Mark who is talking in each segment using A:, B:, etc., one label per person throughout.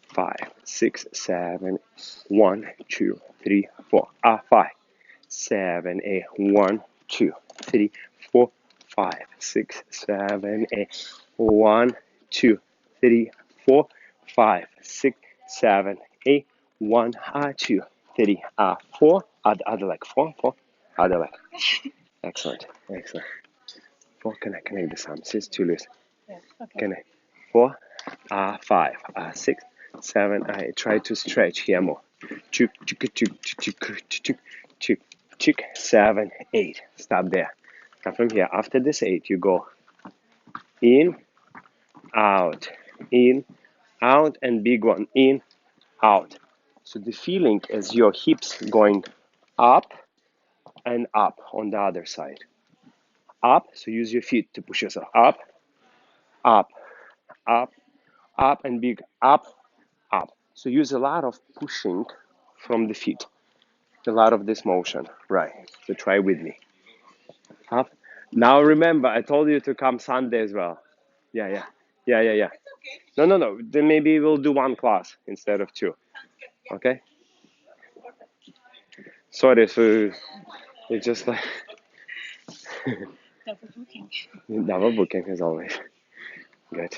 A: 5, 6, 7, 1, 2, 3, 4, 5, 7, 8, 1, 2, 3, 4, 5, 6, 7, 8, 1, 2, 3, 4, 5, 6, 7, 8, 1, 2, 3, 4, other leg, 4, other leg. Excellent, excellent. 4, connect the arms, it's too loose.
B: Yeah, okay.
A: Connect, 4, 5, 6, 7, 8, try to stretch here more. 2, 7, 8, stop there. And from here, after this 8, you go in, out, and big one, in, out. So the feeling is your hips going up and up on the other side. Up, so use your feet to push yourself up, up, up, up, and big up, up. So use a lot of pushing from the feet, a lot of this motion, right? So try with me. Up. Now remember, I told you to come Sunday as well. Yeah. No. Then maybe we'll do 1 class instead of 2. Okay? Sorry, so it's just like
B: Double booking.
A: double booking as always. Good.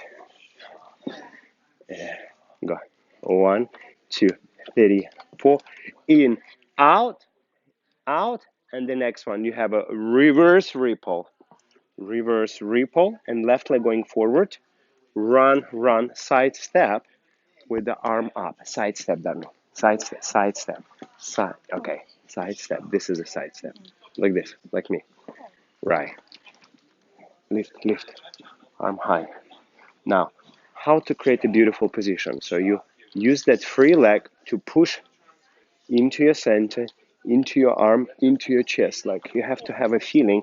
A: Go. 1, 2, 3, 4. In, out, and the next one you have a reverse ripple, and left leg going forward. Run, side step with the arm up. Side step, Daniel. Side step. Okay, side step. This is a side step. Like this, like me. Right. Lift. Arm high. Now, how to create a beautiful position. So you use that free leg to push into your center, into your arm, into your chest. Like you have to have a feeling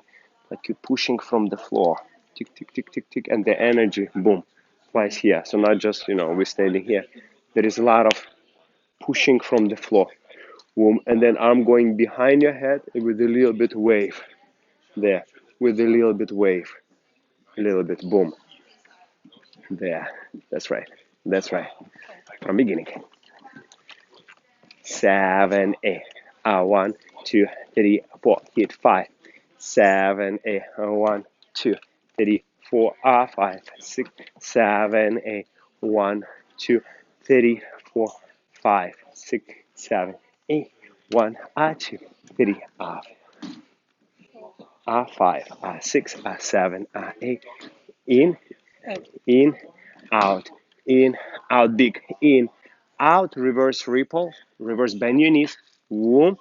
A: like you're pushing from the floor. Tick, tick, tick, tick, tick. And the energy, boom, applies here. So not just, we're standing here. There is a lot of pushing from the floor. Boom. And then arm going behind your head with a little bit wave. There. With a little bit wave. A little bit, boom. There. That's right. From beginning. 7, 8. 1, 2, 3, 4. Hit 5. 7, 8. 1, 2, 3, 4. 5, 6, 7, 8. 1, 2, 3, 4. 5, 6, 7, 8. 1, 2, 3, 5, 6, 7, 8. In, out, big, in, out, reverse ripple, reverse bend your knees, whoom,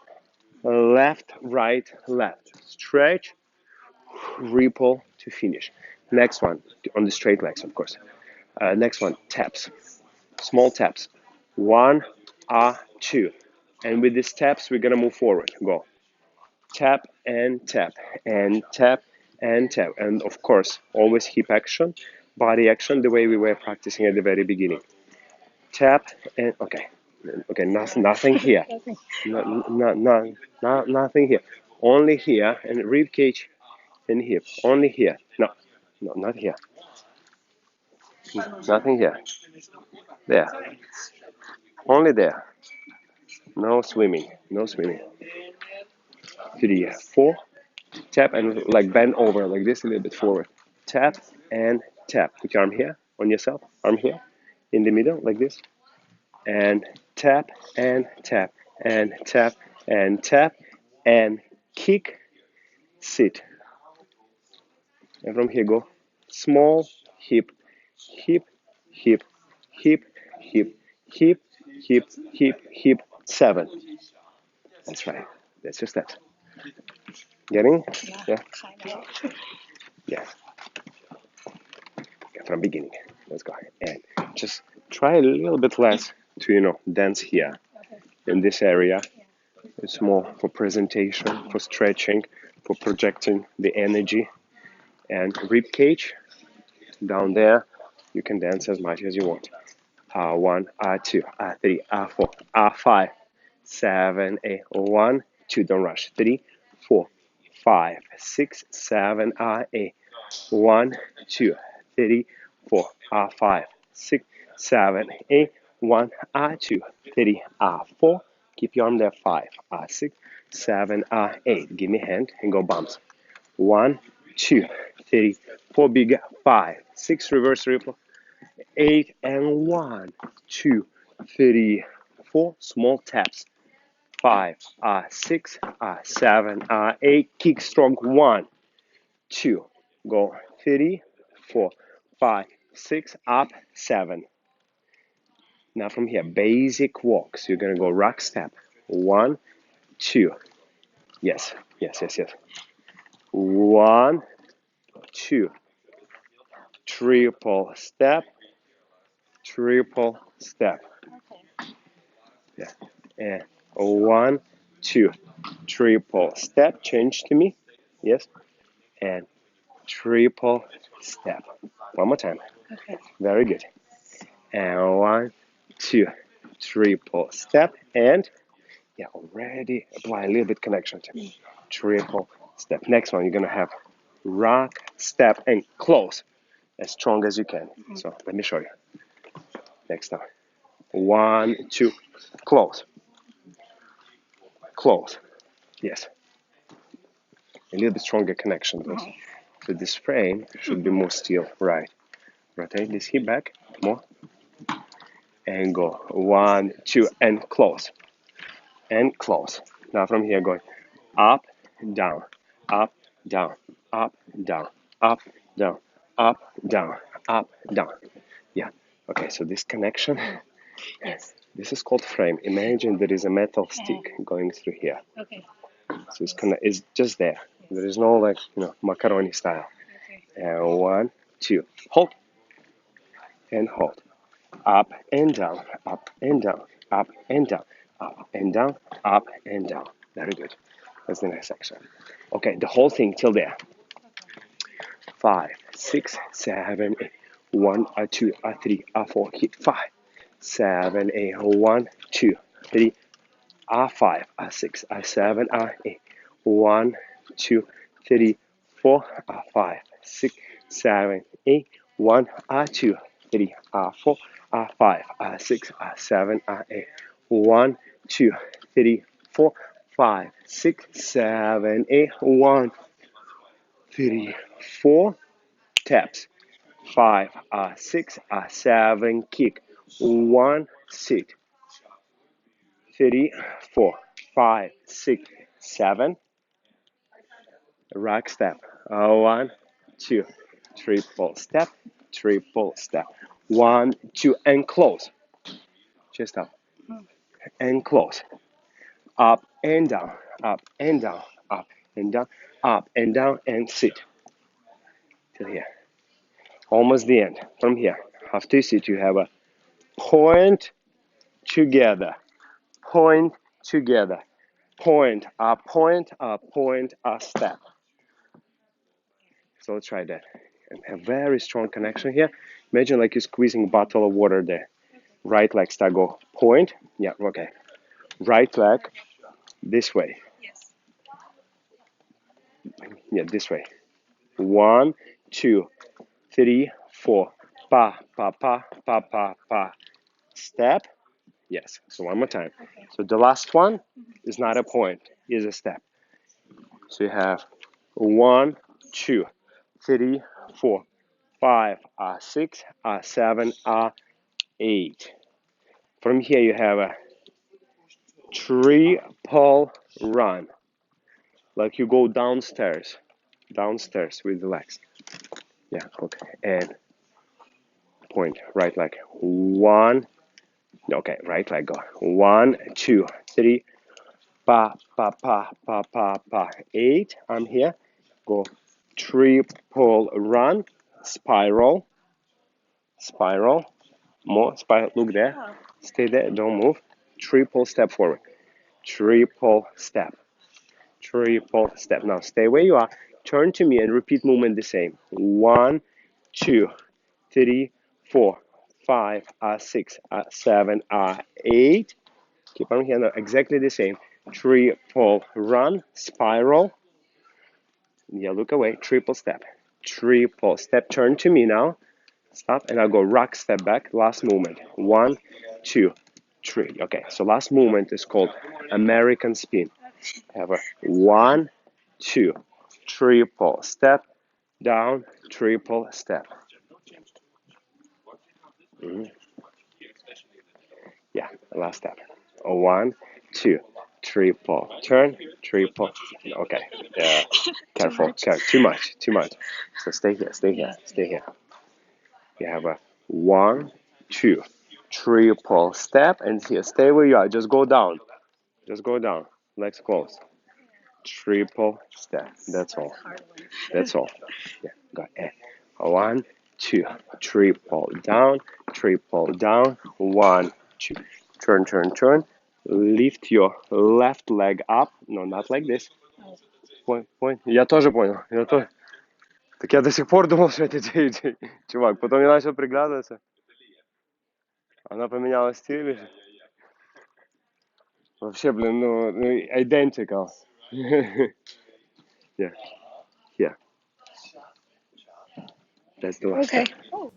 A: left, right, left, stretch, ripple to finish. Next one, on the straight legs, of course. Next one, taps, small taps, 1, 2, and with these taps, we're gonna move forward, go. Tap and tap, and tap, and tap, and of course, always hip action, body action, the way we were practicing at the very beginning. Tap and okay, nothing here, nothing here, only here, and rib cage and hip, only here. No, not here, nothing here, there, only there. No swimming. 3, 4. Tap and like bend over like this a little bit forward. Tap and tap. Put your arm here on yourself. Arm here in the middle like this. And tap and tap and tap and tap and kick, sit. And from here go small hip, 7. That's right. That's just that. Getting? Yeah. Yeah. From beginning. Let's go. And just try a little bit less to, dance here in this area. It's more for presentation, for stretching, for projecting the energy. And rib cage down there, you can dance as much as you want. 1, 2, 3, 4, 5, 7, 8, 1, 2, don't rush. 3, 4, 5, 6, 7, 8, 1, 2, 3, 4, 5, 6, 7, 8. 1, 2, 3, 4. Keep your arm there. 5, 6, 7, 8. Give me a hand and go bumps. 1, 2, 3, 4. Big. 5, 6. Reverse ripple. 8 and 1, 2, 3, 4. Small taps. 5, 6, 7, 8. Kick strong. 1, 2. Go 3, 4, 5, 6. Up 7. Now from here, basic walks. You're gonna go rock step. 1, 2. Yes, yes, yes, yes. 1, 2. Triple step. Triple step. Yeah. And 1, 2. Triple step. Change to me. Yes. And triple step. One more time.
B: Okay.
A: Very good. And 1, 2. Triple step. And yeah, already apply a little bit connection to me. Triple step. Next one, you're gonna have rock, step, and close as strong as you can. So let me show you. Next time. 1, 2, close. Close. Yes. A little bit stronger connection. So this frame should be more still. Right. Rotate this hip back. More. And go. 1, 2, and close. And close. Now from here, going up, down, up, down, up, down, up, down, up, down, up, down. Yeah. Okay, so this connection,
B: Yes.
A: this is called frame. Imagine there is a metal stick going through here.
B: Okay.
A: So it's just there. There is no like, macaroni style.
B: Okay.
A: And 1, 2, hold. And hold. Up and down, up and down, up and down, up and down, up and down. Very good. That's the next section. Okay, the whole thing till there. 5, 6, 7, 8. 1, 2, 3, 4. Hit 5, 7, 8. 1, 2, 3, 5, 6, 7, 8. 1, 2, 3, 4, 5, 6, 7, 8. 1, 2, 3, 4, 5, 6, 7, 8. 1, 2, 3, 4, 5, 6, 7, 8. 1, 3, 4. Taps. 5, 6, 7. Kick. 1, sit. 3, 4, 5, 6, 7. Rock step. 1, 2. Triple step. Triple step. 1, 2, and close. Chest up. And close. Up and down. Up and down. Up and down. Up and down. And sit. Till here. Almost the end. From here. After you sit, you have a point together. Point together. Point, a step. So let's try that. And a very strong connection here. Imagine like you're squeezing a bottle of water there. Right leg start go point. Yeah, okay. Right leg this way.
B: Yes.
A: Yeah, this way. 1, 2, 3, 4. Pa, pa, pa, pa, pa, pa. Step. Yes. So one more time.
B: Okay.
A: So the last one is not a point, is a step. So you have 1, 2, 3, 4, 5, 6, 7, 8. From here you have a triple run. Like you go downstairs with the legs. Yeah, okay. And point, right leg. 1, okay, right leg go. 1, 2, 3, pa, pa, pa, pa, pa, pa. 8, I'm here. Go triple run, spiral, more spiral, look there, stay there, don't move, triple step forward, triple step, now stay where you are, turn to me and repeat movement the same, 1, 2, 3, 4, 5, 6, 7, 8, keep on here, now exactly the same, triple run, spiral, yeah, look away, triple step, turn to me now, stop, and I'll go rock, step back, last movement. 1, 2, 3. Okay, so last movement is called American spin. Have a 1, 2, triple step, down, triple step. Yeah, last step. 1, 2, triple turn, triple. Okay, yeah. Careful, too much, too much. So stay here, stay here, stay here. You have a 1, 2, triple step, and here, stay where you are. Just go down. Just go down. Legs close. Triple step. That's all. That's all. Yeah, go ahead. 1, 2, triple down, triple down. 1, 2. Turn, turn, turn. Lift your left leg up. No, not like this. Point, point. Я тоже понял. Я тоже. Так я до сих пор думал, что это JJ. Чувак, потом я начал приглядываться. Она поменяла стиль. Вообще, блин, ну identical. Yeah, yeah. That's the last
B: Okay.
A: step.